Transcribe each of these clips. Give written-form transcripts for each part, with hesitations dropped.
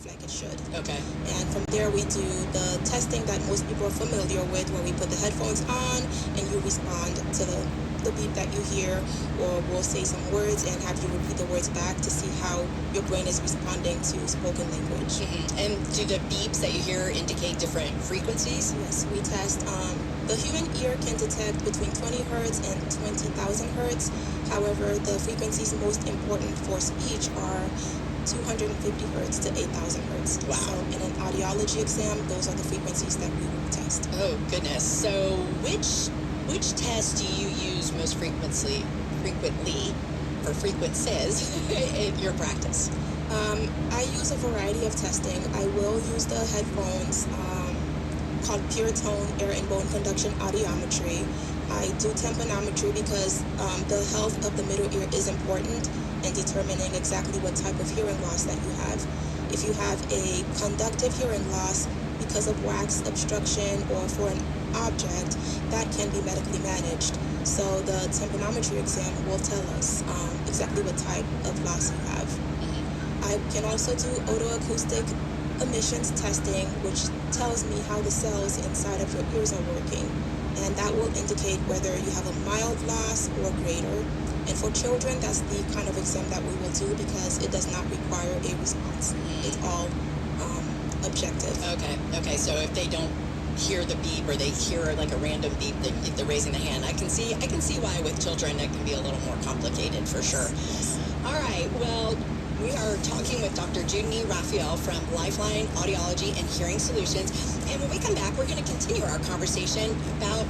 like it should. Okay. And from there we do the testing that most people are familiar with, where we put the headphones on and you respond to the beep that you hear, or we'll say some words and have you repeat the words back to see how your brain is responding to spoken language. Mm-hmm. And do the beeps that you hear indicate different frequencies? Yes, we test. The human ear can detect between 20 hertz and 20,000 hertz. However, the frequencies most important for speech are 250 hertz to 8,000 hertz. Wow. So in an audiology exam, those are the frequencies that we will test. Oh, goodness. So which test do you use most frequencies in your practice? I use a variety of testing. I will use the headphones called pure tone air and bone conduction audiometry. I do tympanometry because the health of the middle ear is important in determining exactly what type of hearing loss that you have. If you have a conductive hearing loss because of wax obstruction or for an object, that can be medically managed. So the tympanometry exam will tell us exactly what type of loss you have. I can also do otoacoustic emissions testing, which tells me how the cells inside of your ears are working. And that will indicate whether you have a mild loss or greater. And for children, that's the kind of exam that we will do because it does not require a response. It's all objective. Okay. So if they don't hear the beep or they hear like a random beep, if they're raising the hand, I can see why with children it can be a little more complicated for sure. Yes. All right. Well, we are talking with Dr. Judy Raphael from Lifeline Audiology and Hearing Solutions. And when we come back, we're going to continue our conversation about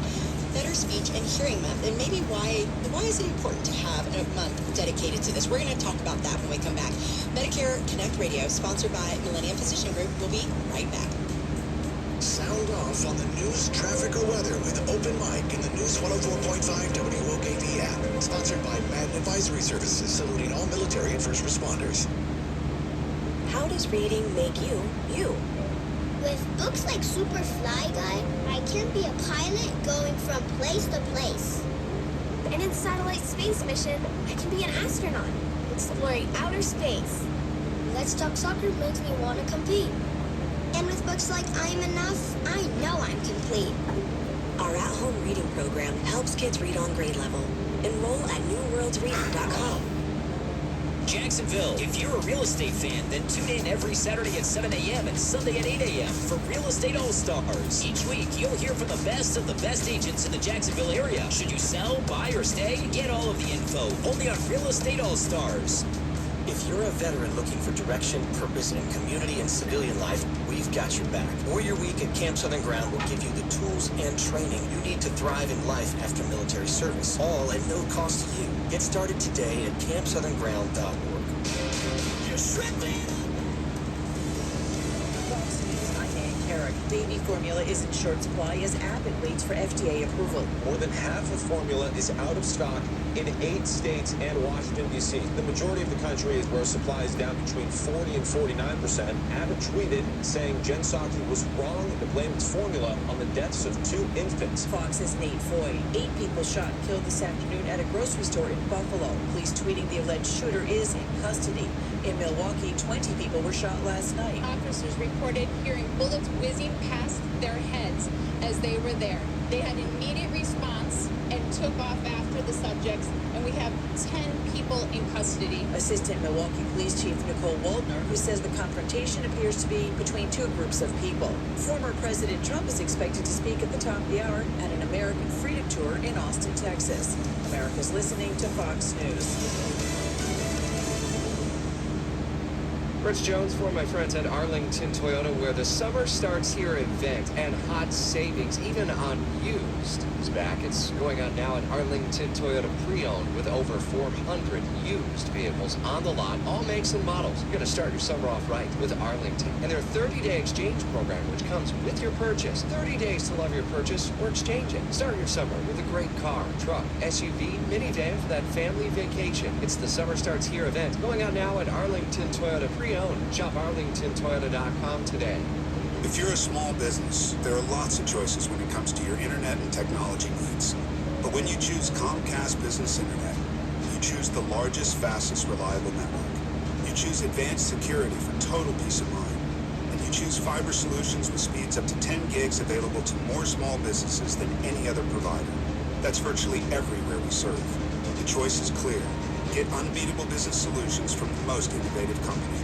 Better Speech and Hearing Month and maybe why is it important to have a month dedicated to this. We're going to talk about that when we come back. Medicare Connect Radio, sponsored by Millennium Physician Group. We'll be right back. Sound off on the news, traffic, or weather with Open Mic in the News 104.5 WOKV app. Sponsored by Madden Advisory Services, saluting all military and first responders. How does reading make you, you? With books like Super Fly Guy, I can be a pilot going from place to place. And in Satellite Space Mission, I can be an astronaut, exploring outer space. Let's Talk Soccer makes me want to compete. And with books like I'm Enough, I know I'm complete. Our at-home reading program helps kids read on grade level. Enroll at newworldsreading.com. Jacksonville, if you're a real estate fan, then tune in every Saturday at 7 a.m. and Sunday at 8 a.m. for Real Estate All-Stars. Each week, you'll hear from the best of the best agents in the Jacksonville area. Should you sell, buy, or stay? Get all of the info only on Real Estate All-Stars. If you're a veteran looking for direction, purpose, and community and civilian life, we've got your back. Warrior Week at Camp Southern Ground will give you the tools and training you need to thrive in life after military service, all at no cost to you. Get started today at campsouthernground.org. You're shredding! Baby formula is in short supply as Abbott waits for FDA approval. More than half of formula is out of stock in 8 states and Washington, D.C. The majority of the country is where supply is down between 40 and 49%. Abbott tweeted saying Jen Psaki was wrong to blame its formula on the deaths of 2 infants. Fox's Nate Foy. 8 people shot and killed this afternoon at a grocery store in Buffalo. Police tweeting the alleged shooter is in custody. In Milwaukee, 20 people were shot last night. Officers reported hearing bullets whizzing past their heads as they were there. They had immediate response and took off after the subjects, and we have 10 people in custody. Assistant Milwaukee Police Chief Nicole Waldner, who says the confrontation appears to be between 2 groups of people. Former President Trump is expected to speak at the top of the hour at an American Freedom Tour in Austin, Texas. America's listening to Fox News. Rich Jones for my friends at Arlington Toyota, where the Summer Starts Here event and hot savings, even on used, is back. It's going on now at Arlington Toyota Pre-Owned with over 400 used vehicles on the lot, all makes and models. You're going to start your summer off right with Arlington. And their 30-day exchange program, which comes with your purchase. 30 days to love your purchase or exchange it. Start your summer with a great car, truck, SUV, minivan for that family vacation. It's the Summer Starts Here event going on now at Arlington Toyota Pre-Owned. Shop arlingtontoyota.com today. If you're a small business, there are lots of choices when it comes to your internet and technology needs. But when you choose Comcast Business Internet, you choose the largest, fastest, reliable network. You choose advanced security for total peace of mind. You choose fiber solutions with speeds up to 10 gigs available to more small businesses than any other provider. That's virtually everywhere we serve. The choice is clear. Get unbeatable business solutions from the most innovative company.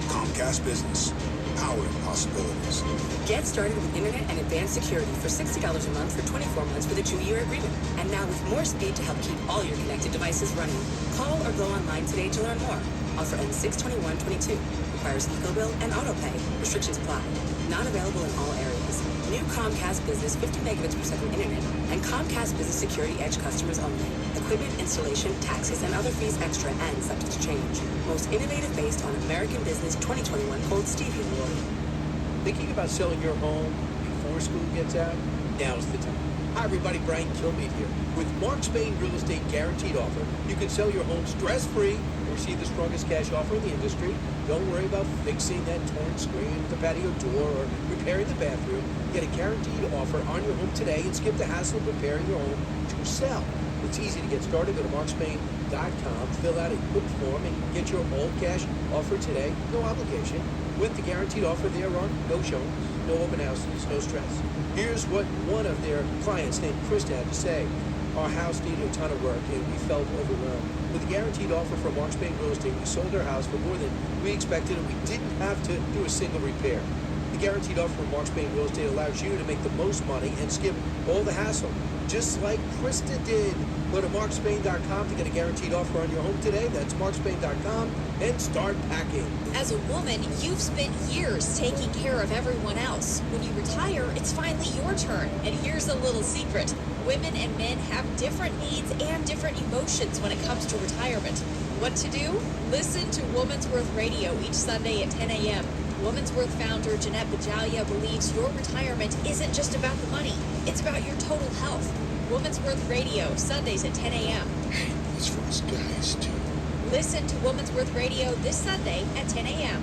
Comcast Business. Powering possibilities. Get started with internet and advanced security for $60 a month for 24 months with a 2-year agreement. And now with more speed to help keep all your connected devices running. Call or go online today to learn more. Offer ends 6/21/22. Requires eco-bill and auto-pay. Restrictions apply. Not available in all areas. New Comcast Business 50 megabits per second internet and Comcast Business Security Edge customers only. Equipment, installation, taxes, and other fees extra and subject to change. Most innovative based on American Business 2021 Gold Stevie Award. Thinking about selling your home before school gets out? Now's the time. Hi everybody, Brian Kilmeade here. With Mark Spain Real Estate Guaranteed Offer, you can sell your home stress-free and receive the strongest cash offer in the industry. Don't worry about fixing that torn screen with the patio door or repairing the bathroom. Get a guaranteed offer on your home today and skip the hassle of preparing your home to sell. It's easy to get started. Go to markspain.com, fill out a quick form, and get your all-cash offer today. No obligation. With the guaranteed offer, there are no showings, no open houses, no stress. Here's what one of their clients named Krista had to say. Our house needed a ton of work, and we felt overwhelmed. With the guaranteed offer from Mark Spain Real Estate, we sold our house for more than we expected, and we didn't have to do a single repair. The guaranteed offer from Mark Spain Real Estate allows you to make the most money and skip all the hassle, just like Krista did. Go to markspain.com to get a guaranteed offer on your home today. That's markspain.com and start packing. As a woman, you've spent years taking care of everyone else. When you retire, it's finally your turn. And here's a little secret. Women and men have different needs and different emotions when it comes to retirement. What to do? Listen to Woman's Worth Radio each Sunday at 10 a.m. Woman's Worth founder Jeanette Bajalia believes your retirement isn't just about the money. It's about your total health. Woman's Worth Radio, Sundays at 10 a.m. Hey, it's for us guys, too. Listen to Woman's Worth Radio this Sunday at 10 a.m.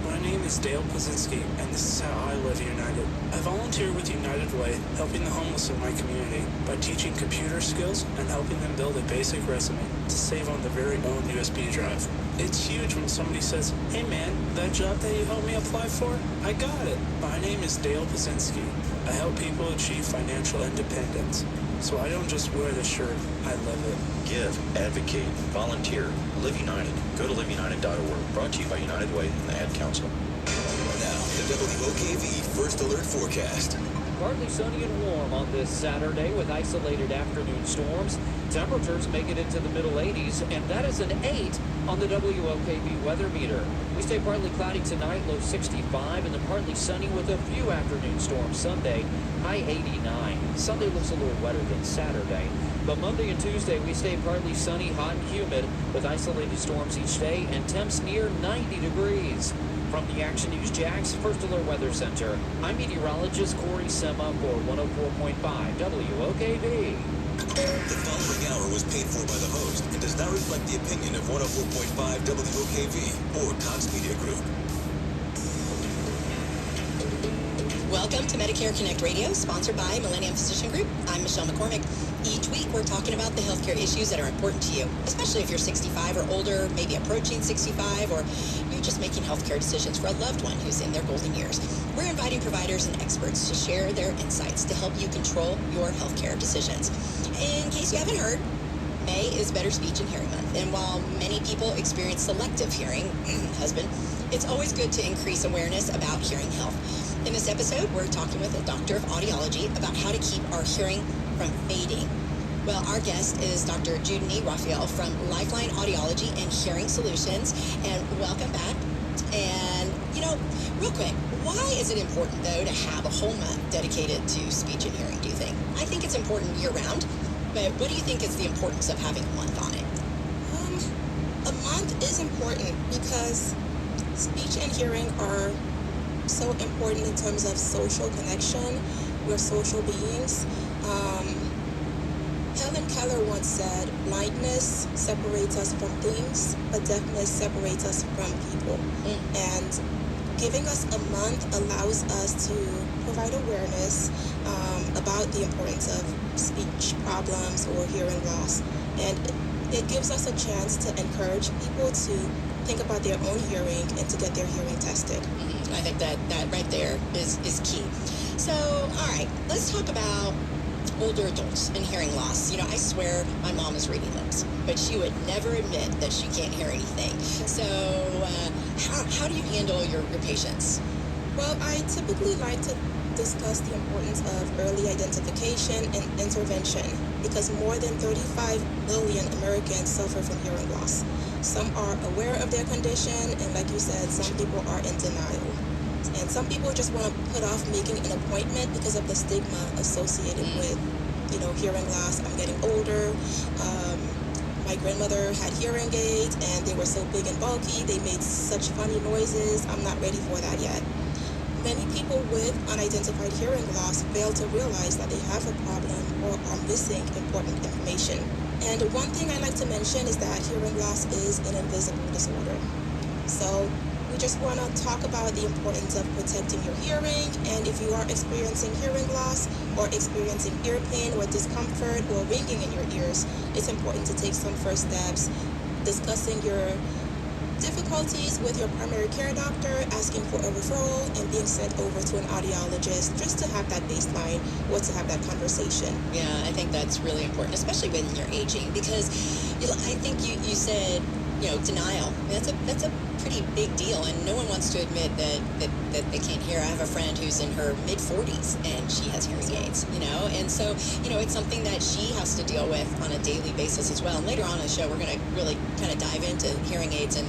My name is Dale Pazinski, and this is how I live United. I volunteer with United Way, helping the homeless in my community by teaching computer skills and helping them build a basic resume to save on their very own USB drive. It's huge when somebody says, "Hey man, that job that you helped me apply for, I got it." My name is Dale Pazinski. I help people achieve financial independence. So I don't just wear the shirt, I live it. Give, advocate, volunteer, Live United. Go to liveunited.org. Brought to you by United Way and the Ad Council. Now, the WOKV First Alert Forecast. Partly sunny and warm on this Saturday with isolated afternoon storms. Temperatures make it into the middle 80s, and that is an 8 on the WOKV weather meter. We stay partly cloudy tonight, low 65, and then partly sunny with a few afternoon storms Sunday, high 89. Sunday looks a little wetter than Saturday. But Monday and Tuesday, we stay partly sunny, hot and humid with isolated storms each day and temps near 90 degrees. From the Action News Jax First Alert Weather Center, I'm meteorologist Corey Sema for 104.5 WOKV. The following hour was paid for by the host and does not reflect the opinion of 104.5 WOKV or Cox Media Group. Welcome to Medicare Connect Radio, sponsored by Millennium Physician Group. I'm Michelle McCormick. Each week, we're talking about the healthcare issues that are important to you, especially if you're 65 or older, maybe approaching 65, or you're just making healthcare decisions for a loved one who's in their golden years. We're inviting providers and experts to share their insights to help you control your healthcare decisions. In case you haven't heard, May is Better Speech and Hearing Month, and while many people experience selective hearing, it's always good to increase awareness about hearing health. In this episode, we're talking with a doctor of audiology about how to keep our hearing from fading. Well, our guest is Dr. Judy Raphael from Lifeline Audiology and Hearing Solutions, and welcome back. And, real quick, why is it important, though, to have a whole month dedicated to speech and hearing, do you think? I think it's important year-round, but what do you think is the importance of having a month on it? A month is important because speech and hearing are so important in terms of social connection. We're social beings. Helen Keller once said, blindness separates us from things, but deafness separates us from people. And giving us a month allows us to provide awareness about the importance of speech problems or hearing loss. And it gives us a chance to encourage people to think about their own hearing and to get their hearing tested. Mm-hmm. I think that right there is key. So, all right, let's talk about older adults and hearing loss. You know, I swear my mom is reading lips, but she would never admit that she can't hear anything. So how do you handle your patients? Well, I typically like to discuss the importance of early identification and intervention because more than 35 million Americans suffer from hearing loss. Some are aware of their condition, and like you said, some people are in denial. And some people just want to put off making an appointment because of the stigma associated with, hearing loss. I'm getting older. My grandmother had hearing aids, and they were so big and bulky. They made such funny noises. I'm not ready for that yet. Many people with unidentified hearing loss fail to realize that they have a problem or are missing important information. And one thing I like to mention is that hearing loss is an invisible disorder. So we just want to talk about the importance of protecting your hearing, and if you are experiencing hearing loss or experiencing ear pain or discomfort or ringing in your ears, it's important to take some first steps, discussing your difficulties with your primary care doctor, asking for a referral, and being sent over to an audiologist just to have that baseline or to have that conversation. Yeah, I think that's really important, especially when you're aging, because I think you said, denial. That's a pretty big deal, and no one wants to admit that they can't hear. I have a friend who's in her mid-40s, and she has hearing aids, and so, it's something that she has to deal with on a daily basis as well. And later on in the show, we're going to really kind of dive into hearing aids and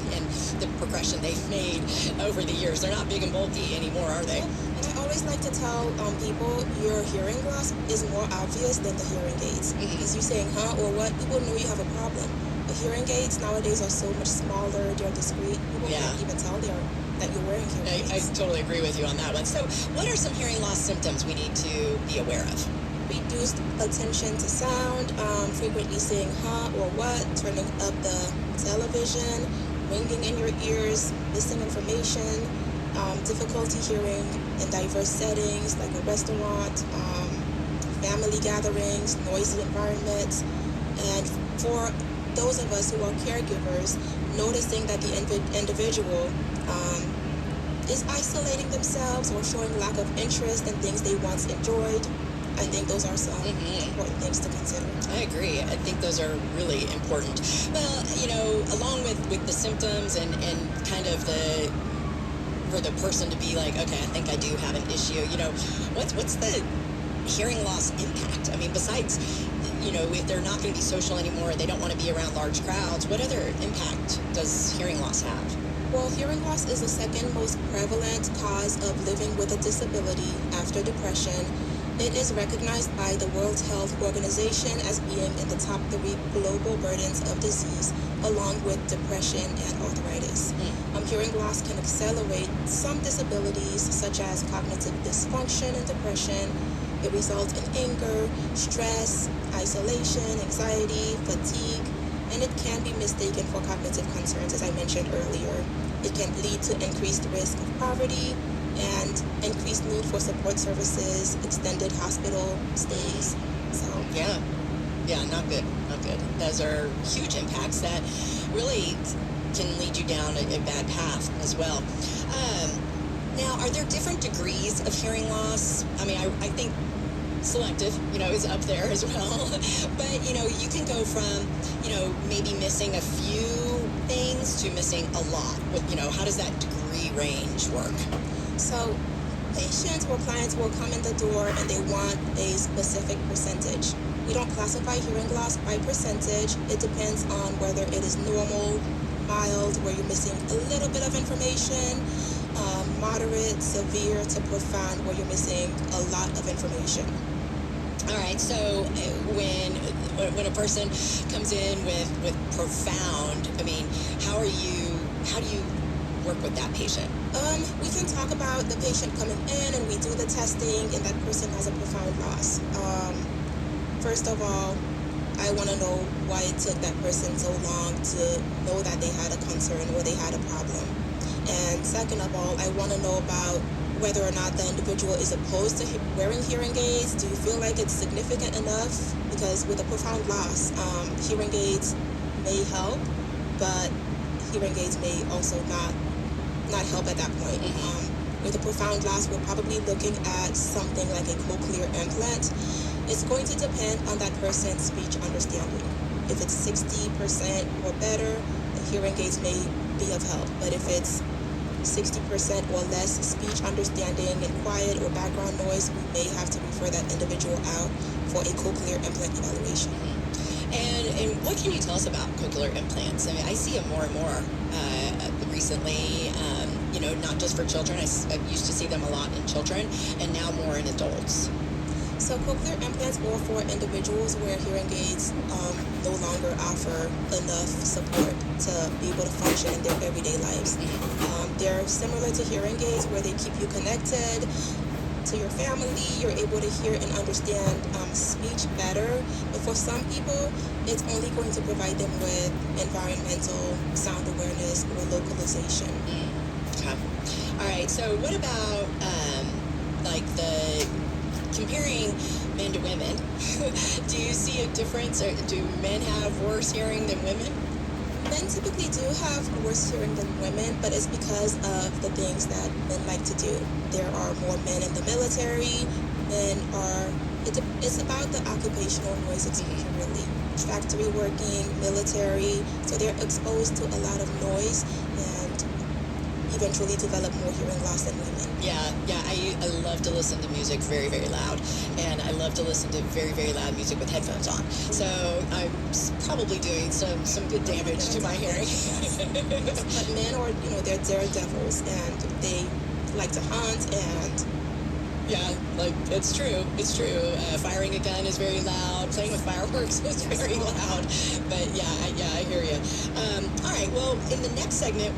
the progression they've made over the years. They're not big and bulky anymore, are they? And I always like to tell people your hearing loss is more obvious than the hearing aids. Because you saying, huh, or what, people know you have a problem. The hearing aids nowadays are so much smaller, they're discreet. People can't even tell that you're wearing hearing aids. I totally agree with you on that one. So what are some hearing loss symptoms we need to be aware of? Reduced attention to sound, frequently saying huh or what, turning up the television, ringing in your ears, missing information, difficulty hearing in diverse settings like a restaurant, family gatherings, noisy environments, and for those of us who are caregivers, noticing that the individual is isolating themselves or showing lack of interest in things they once enjoyed. I think those are some important things to consider. I agree. I think those are really important. Well, along with the symptoms and kind of for the person to be like, okay, I think I do have an issue, what's the hearing loss impact? I mean, besides, if they're not going to be social anymore, they don't want to be around large crowds, what other impact does hearing loss have? Well, hearing loss is the second most prevalent cause of living with a disability after depression. It is recognized by the World Health Organization as being in the top 3 global burdens of disease, along with depression and arthritis. Hearing loss can accelerate some disabilities, such as cognitive dysfunction and depression. It results in anger, stress, isolation, anxiety, fatigue, and it can be mistaken for cognitive concerns, as I mentioned earlier. It can lead to increased risk of poverty and increased need for support services, extended hospital stays. So yeah, not good. Those are huge impacts that really can lead you down a bad path as well. Now, are there different degrees of hearing loss? I mean, I think selective, is up there as well. But, you can go from, maybe missing a few things to missing a lot. How does that degree range work? So patients or clients will come in the door and they want a specific percentage. We don't classify hearing loss by percentage. It depends on whether it is normal, mild, where you're missing a little bit of information, moderate, severe to profound, where you're missing a lot of information. All right, so when a person comes in with profound, I mean, how do you work with that patient? We can talk about the patient coming in and we do the testing and that person has a profound loss. First of all, I want to know why it took that person so long to know that they had a concern or they had a problem. And second of all, I want to know about whether or not the individual is opposed to wearing hearing aids. Do you feel like it's significant enough? Because with a profound loss, hearing aids may help, but hearing aids may also not help at that point. With a profound loss, we're probably looking at something like a cochlear implant. It's going to depend on that person's speech understanding. If it's 60% or better, the hearing aids may be of help. But if it's 60% or less speech understanding and quiet or background noise, we may have to refer that individual out for a cochlear implant evaluation. And what can you tell us about cochlear implants? I mean, I see them more and more recently, not just for children. I used to see them a lot in children, and now more in adults. So cochlear implants are for individuals where hearing aids no longer offer enough support to be able to function in their everyday lives. They're similar to hearing aids where they keep you connected to your family. You're able to hear and understand speech better. But for some people, it's only going to provide them with environmental sound awareness or localization. Okay. All right. So what about the comparing men to women? Do you see a difference, or do men have worse hearing than women? Men typically do have worse hearing than women, but it's because of the things that men like to do. There are more men in the military. It's about the occupational noise exposure, really. Factory working, military, so they're exposed to a lot of noise and eventually develop more hearing loss than women. Yeah, I love to listen to music very, very loud, and I love to listen to very, very loud music with headphones on. So I'm probably doing some good damage to my hearing. But men are, they're daredevils, and they like to hunt, and yeah, it's true. Firing a gun is very loud. Playing with fireworks is very loud. But yeah, I hear you. All right, well, in the next segment,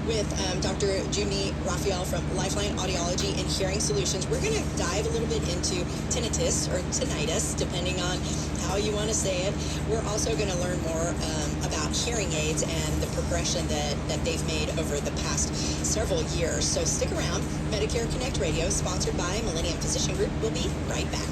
with Dr. Junie Raphael from Lifeline Audiology and Hearing Solutions, we're going to dive a little bit into tinnitus or tinnitus, depending on how you want to say it. We're also going to learn more about hearing aids and the progression that they've made over the past several years. So stick around. Medicare Connect Radio, sponsored by Millennium Physician Group. We'll be right back.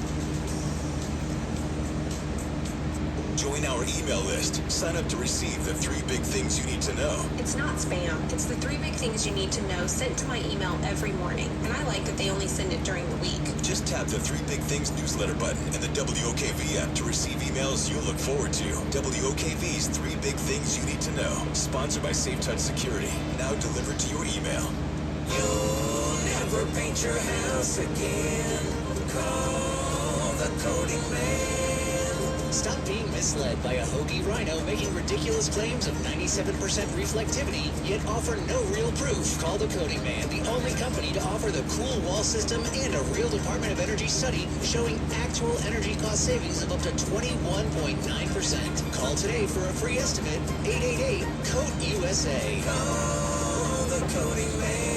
Join our email list. Sign up to receive the 3 big things you need to know. It's not spam. It's the 3 big things you need to know sent to my email every morning. And I like that they only send it during the week. Just tap the 3 Big Things newsletter button in the WOKV app to receive emails you'll look forward to. WOKV's 3 Big Things You Need to Know. Sponsored by Safe Touch Security. Now delivered to your email. You'll never paint your house again. Call the coating man. Stop being misled by a hokey rhino making ridiculous claims of 97% reflectivity, yet offer no real proof. Call the Coating Man, the only company to offer the cool wall system and a real Department of Energy study showing actual energy cost savings of up to 21.9%. Call today for a free estimate. 888-COAT-USA. Call the Coating Man.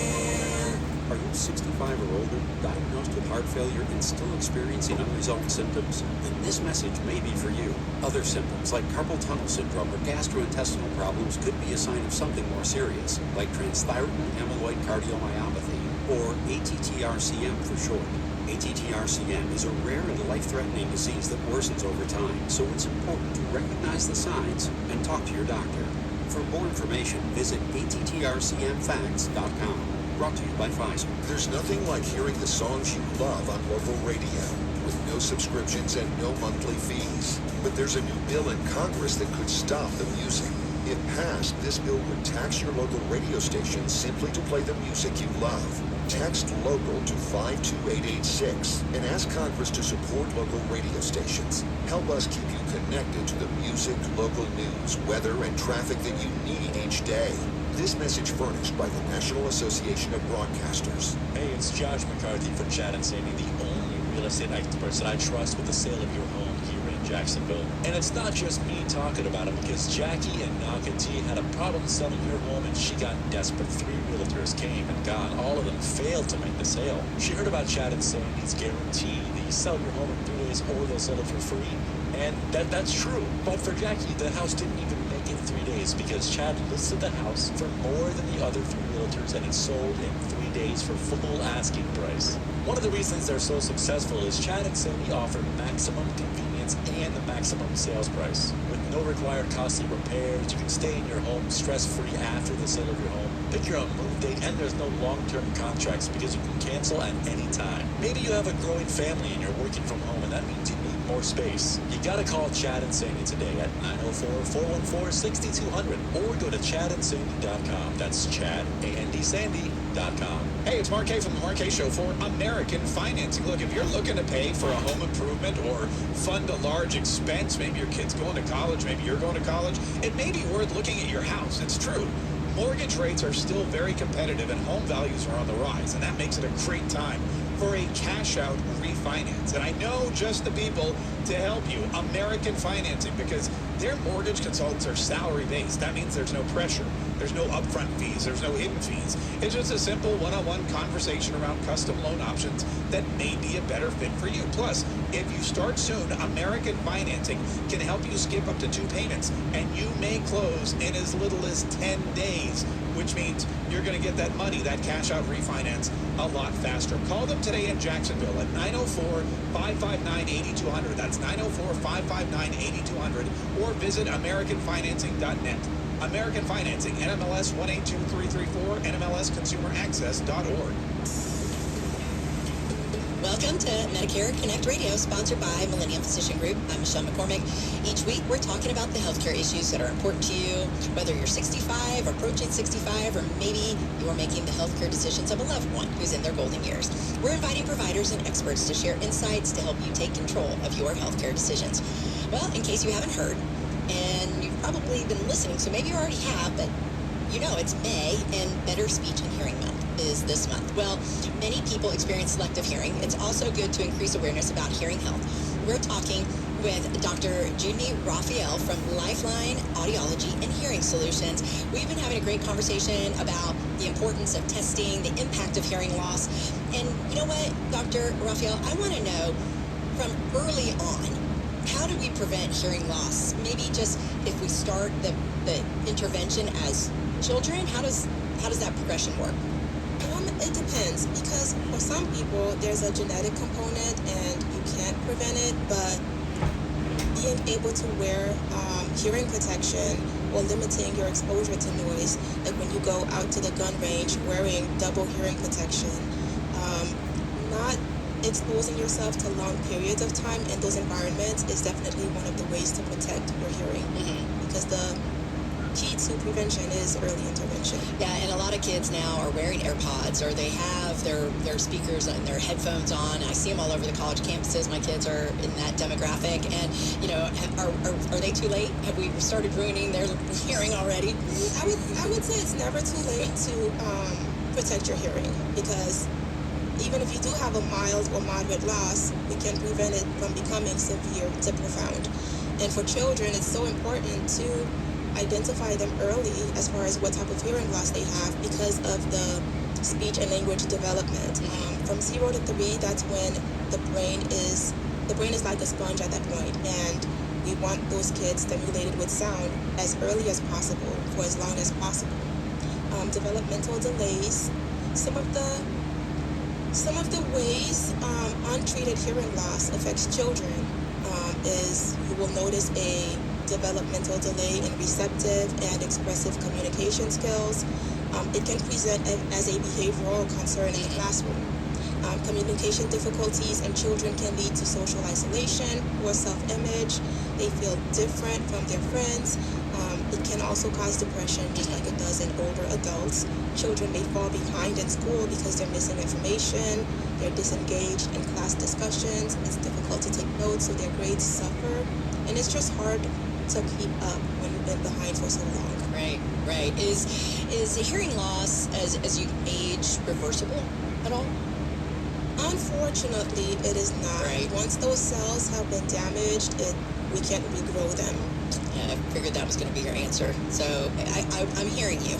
Are you 65 or older, diagnosed with heart failure, and still experiencing unresolved symptoms? Then this message may be for you. Other symptoms like carpal tunnel syndrome or gastrointestinal problems could be a sign of something more serious, like transthyretin amyloid cardiomyopathy, or ATTR-CM for short. ATTR-CM is a rare and life-threatening disease that worsens over time, so it's important to recognize the signs and talk to your doctor. For more information, visit ATTRCMFacts.com. Brought to you by Pfizer. There's nothing like hearing the songs you love on local radio with no subscriptions and no monthly fees. But there's a new bill in Congress that could stop the music. If passed, this bill would tax your local radio station simply to play the music you love. Text LOCAL to 52886 and ask Congress to support local radio stations. Help us keep you connected to the music, local news, weather, and traffic that you need each day. This message furnished by the National Association of Broadcasters. Hey, it's Josh McCarthy from Chad and Sandy, the only real estate experts that I trust with the sale of your home here in Jacksonville. And it's not just me talking about it, because Jackie and Naka T had a problem selling her home and she got desperate. 3 realtors came and gone. All of them failed to make the sale. She heard about Chad and Sandy's guarantee that you sell your home in 3 days or they'll sell it for free. And that's true. But for Jackie, the house didn't even make it 3 days because Chad listed the house for more than the other 3 realtors and it sold in 3 days for full asking price. One of the reasons they're so successful is Chad and Sandy offer maximum convenience experience and the maximum sales price. With no required costly repairs, you can stay in your home stress-free after the sale of your home. Pick your own move date, and there's no long-term contracts because you can cancel at any time. Maybe you have a growing family and you're working from home, and that means you need more space. You gotta call Chad and Sandy today at 904-414-6200 or go to chadandsandy.com. That's chadandsandy.com. Hey, it's Mark K from the Mark K Show for American Financing. Look, if you're looking to pay for a home improvement or fund a large expense, maybe your kid's going to college, maybe you're going to college, it may be worth looking at your house. It's true. Mortgage rates are still very competitive and home values are on the rise, and that makes it a great time for a cash-out refinance. And I know just the people to help you, American Financing, because their mortgage consultants are salary-based. That means there's no pressure. There's no upfront fees. There's no hidden fees. It's just a simple one-on-one conversation around custom loan options that may be a better fit for you. Plus, if you start soon, American Financing can help you skip up to 2 payments, and you may close in as little as 10 days, which means you're going to get that money, that cash-out refinance, a lot faster. Call them today in Jacksonville at 904-559-8200. That's 904-559-8200, or visit AmericanFinancing.net. American Financing, NMLS 182334, NMLSConsumerAccess.org. Welcome to Medicare Connect Radio, sponsored by Millennium Physician Group. I'm Michelle McCormick. Each week, we're talking about the healthcare issues that are important to you, whether you're 65, approaching 65, or maybe you're making the healthcare decisions of a loved one who's in their golden years. We're inviting providers and experts to share insights to help you take control of your healthcare decisions. Well, in case you haven't heard, and you've probably been listening, so maybe you already have, but you know it's May, and Better Speech and Hearing Month is this month. Well, many people experience selective hearing. It's also good to increase awareness about hearing health. We're talking with Dr. Judy Raphael from Lifeline Audiology and Hearing Solutions. We've been having a great conversation about the importance of testing, the impact of hearing loss. And you know what, Dr. Raphael, I want to know from early on, how do we prevent hearing loss? Maybe just if we start the intervention as children, how does that progression work? It depends, because for some people there's a genetic component and you can't prevent it, but being able to wear hearing protection or limiting your exposure to noise, like when you go out to the gun range wearing double hearing protection, not exposing yourself to long periods of time in those environments is definitely one of the ways to protect your hearing, because the key to prevention is early intervention. Yeah, and a lot of kids now are wearing AirPods, or they have their speakers and their headphones on. I see them all over the college campuses. My kids are in that demographic, and you know, are they too late? Have we started ruining their hearing already? I would say it's never too late to protect your hearing, because even if you do have a mild or moderate loss, we can prevent it from becoming severe to profound. And for children, it's so important to identify them early as far as what type of hearing loss they have, because of the speech and language development. From 0 to 3, that's when the brain is like a sponge at that point, and we want those kids stimulated with sound as early as possible for as long as possible. Developmental delays. Some of the ways untreated hearing loss affects children is you will notice a developmental delay in receptive and expressive communication skills. It can present as a behavioral concern in the classroom. Communication difficulties in children can lead to social isolation or self-image. They feel different from their friends. It can also cause depression, just like it does in older adults. Children may fall behind in school because they're missing information. They're disengaged in class discussions. It's difficult to take notes, so their grades suffer. And it's just hard to keep up when you've been behind for so long. Right. Is hearing loss as you age reversible at all? Unfortunately, it is not. Right. Once those cells have been damaged, we can't regrow them. Yeah, I figured that was going to be your answer. So I'm hearing you.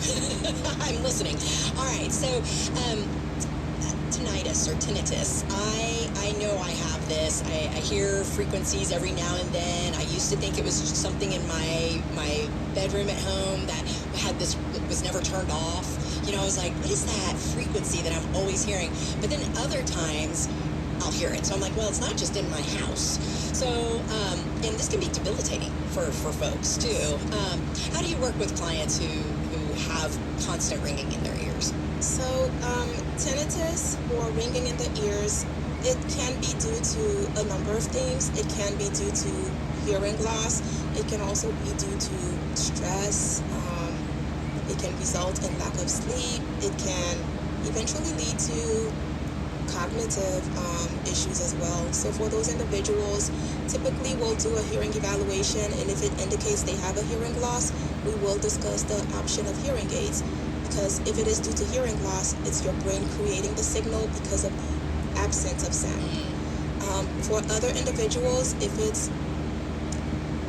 I'm listening. All right. So tinnitus or tinnitus. I know I have this. I hear frequencies every now and then. I used to think it was just something in my bedroom at home that was never turned off. You know, I was like, what is that frequency that I'm always hearing? But then other times, I'll hear it. So I'm like, well, it's not just in my house. So, and this can be debilitating for folks too. How do you work with clients who have constant ringing in their ears? So, tinnitus or ringing in the ears, it can be due to a number of things. It can be due to hearing loss. It can also be due to stress. It can result in lack of sleep. It can eventually lead to cognitive issues as well. So for those individuals, typically we'll do a hearing evaluation, and if it indicates they have a hearing loss, we will discuss the option of hearing aids. Because if it is due to hearing loss, it's your brain creating the signal because of the absence of sound. For other individuals, if it's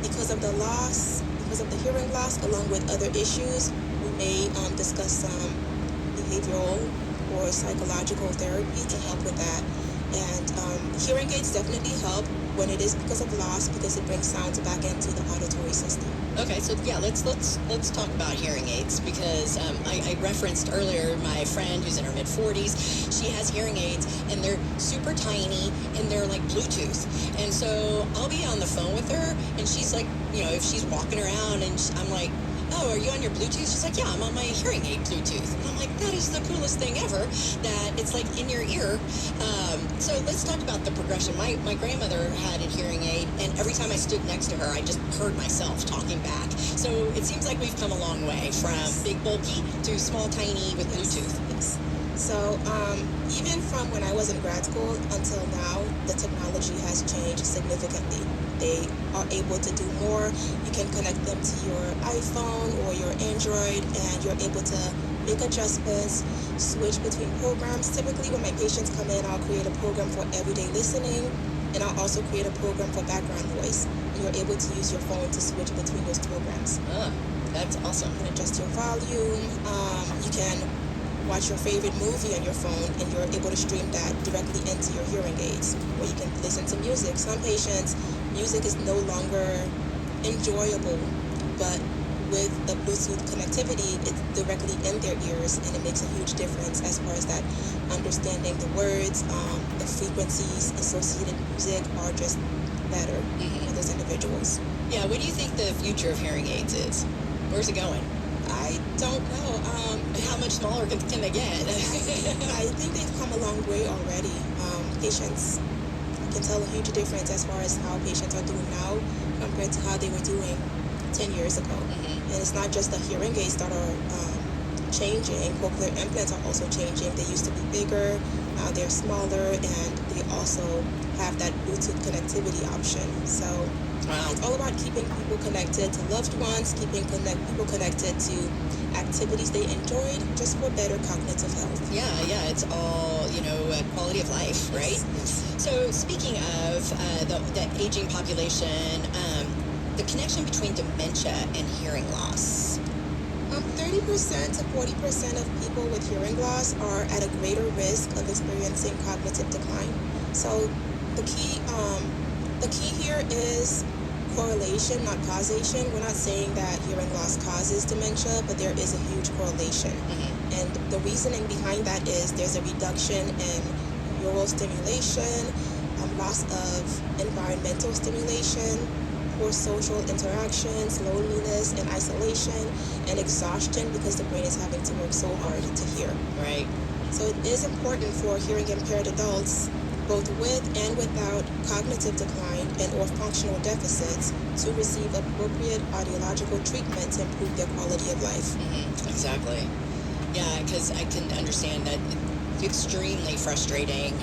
because of the loss, because of the hearing loss, along with other issues, we may discuss some behavioral or psychological therapy to help with that. And hearing aids definitely help when it is because of loss, because it brings sounds back into the auditory system. Okay, so yeah, let's talk about hearing aids, because I referenced earlier my friend who's in her mid-40s. She has hearing aids, and they're super tiny, and they're like Bluetooth. And so I'll be on the phone with her, and she's like, you know, if she's walking around, and I'm like, oh, are you on your Bluetooth? She's like, yeah, I'm on my hearing aid Bluetooth. And I'm like, that is the coolest thing ever, that it's like in your ear. So let's talk about the progression. My grandmother had a hearing aid, and every time I stood next to her, I just heard myself talking back. So it seems like we've come a long way from big, bulky to small, tiny with Bluetooth. Yes. So even from when I was in grad school until now, the technology has changed significantly. They are able to do more. You can connect them to your iPhone or your Android, and you're able to make adjustments, switch between programs. Typically, when my patients come in, I'll create a program for everyday listening, and I'll also create a program for background noise. And you're able to use your phone to switch between those programs. That's awesome. You can adjust your volume. You can watch your favorite movie on your phone, and you're able to stream that directly into your hearing aids, or you can listen to music. Some patients, music is no longer enjoyable, but with the Bluetooth connectivity, it's directly in their ears, and it makes a huge difference as far as that understanding the words, the frequencies associated music are just better for those individuals. Yeah, what do you think the future of hearing aids is? Where's it going? I don't know. How much smaller can they get? I think they've come a long way already. Patients can tell a huge difference as far as how patients are doing now compared to how they were doing 10 years ago. And it's not just the hearing aids that are changing. Cochlear implants are also changing. They used to be bigger, now they're smaller, and they also have that Bluetooth connectivity option. So it's all about keeping people connected to loved ones, keeping people connected to activities they enjoyed, just for better cognitive health. Yeah, it's all, quality of life, right? Yes. So speaking of the aging population, the connection between dementia and hearing loss. 30% to 40% of people with hearing loss are at a greater risk of experiencing cognitive decline. So the key here is correlation, not causation. We're not saying that hearing loss causes dementia, but there is a huge correlation. And the reasoning behind that is there's a reduction in neural stimulation, loss of environmental stimulation, poor social interactions, loneliness and isolation, and exhaustion because the brain is having to work so hard to hear. Right. So it is important for hearing impaired adults, both with and without cognitive decline and or functional deficits, to receive appropriate audiological treatment to improve their quality of life. Exactly. Yeah, because I can understand that it's extremely frustrating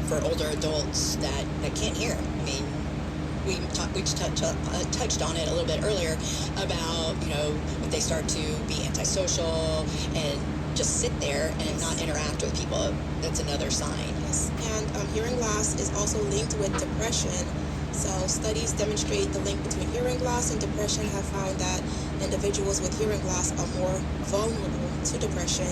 for older adults that can't hear. I mean, we just touched on it a little bit earlier about, if they start to be antisocial and just sit there and not interact with people, that's another sign. Yes, and hearing loss is also linked with depression. So studies demonstrate the link between hearing loss and depression have found that individuals with hearing loss are more vulnerable to depression.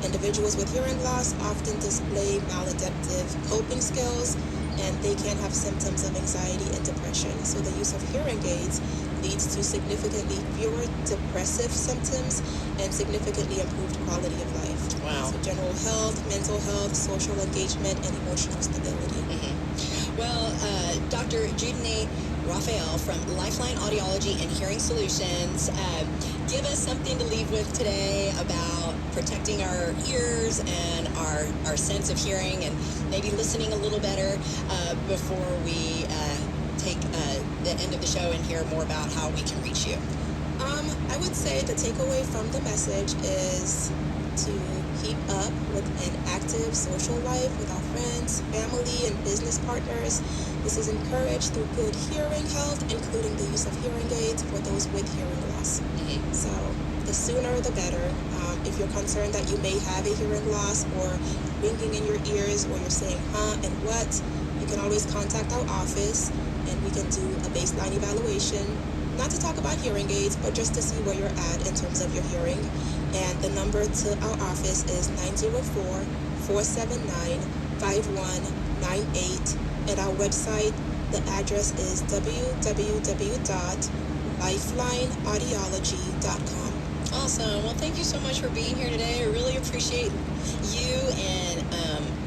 Individuals with hearing loss often display maladaptive coping skills, and they can have symptoms of anxiety and depression. So the use of hearing aids leads to significantly fewer depressive symptoms and significantly improved quality of life. Wow. So general health, mental health, social engagement, and emotional stability. Well, Dr. Judy Raphael from Lifeline Audiology and Hearing Solutions, give us something to leave with today about protecting our ears and our sense of hearing and maybe listening a little better before we take the end of the show and hear more about how we can reach you. I would say the takeaway from the message is to keep up with an active social life with our friends, family, and business partners. This is encouraged through good hearing health, including the use of hearing aids for those with hearing loss. So the sooner the better. If you're concerned that you may have a hearing loss or ringing in your ears or you're saying huh and what, you can always contact our office and we can do a baseline evaluation. Not to talk about hearing aids, but just to see where you're at in terms of your hearing. And the number to our office is 904-479-5198. And our website, the address is www.lifelineaudiology.com. Awesome. Well, thank you so much for being here today. I really appreciate you and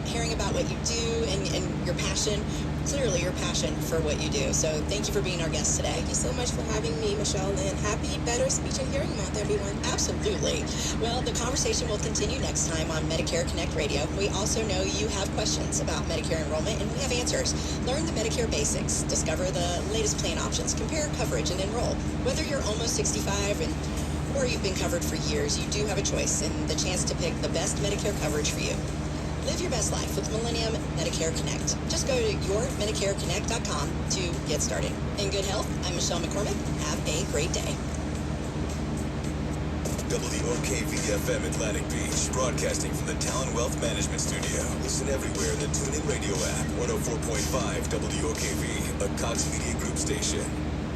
hearing about what you do and your passion. Clearly your passion for what you do. So thank you for being our guest today. Thank you so much for having me, Michelle, and happy Better Speech and Hearing Month, everyone. Absolutely. Well, the conversation will continue next time on Medicare Connect Radio. We also know you have questions about Medicare enrollment, and we have answers. Learn the Medicare basics. Discover the latest plan options. Compare coverage and enroll. Whether you're almost 65 or you've been covered for years, you do have a choice and the chance to pick the best Medicare coverage for you. Live your best life with Millennium Medicare Connect. Just go to yourmedicareconnect.com to get started. In good health, I'm Michelle McCormick. Have a great day. WOKV-FM Atlantic Beach, broadcasting from the Talon Wealth Management Studio. Listen everywhere in the TuneIn Radio app. 104.5 WOKV, a Cox Media Group station.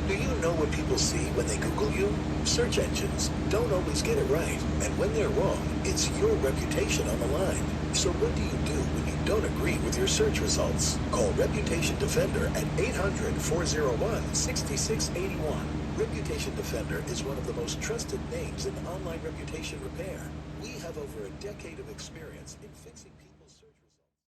Do you know what people see when they Google you? Search engines don't always get it right. And when they're wrong, it's your reputation on the line. So what do you do when you don't agree with your search results? Call Reputation Defender at 800-401-6681. Reputation Defender is one of the most trusted names in online reputation repair. We have over a decade of experience in fixing people.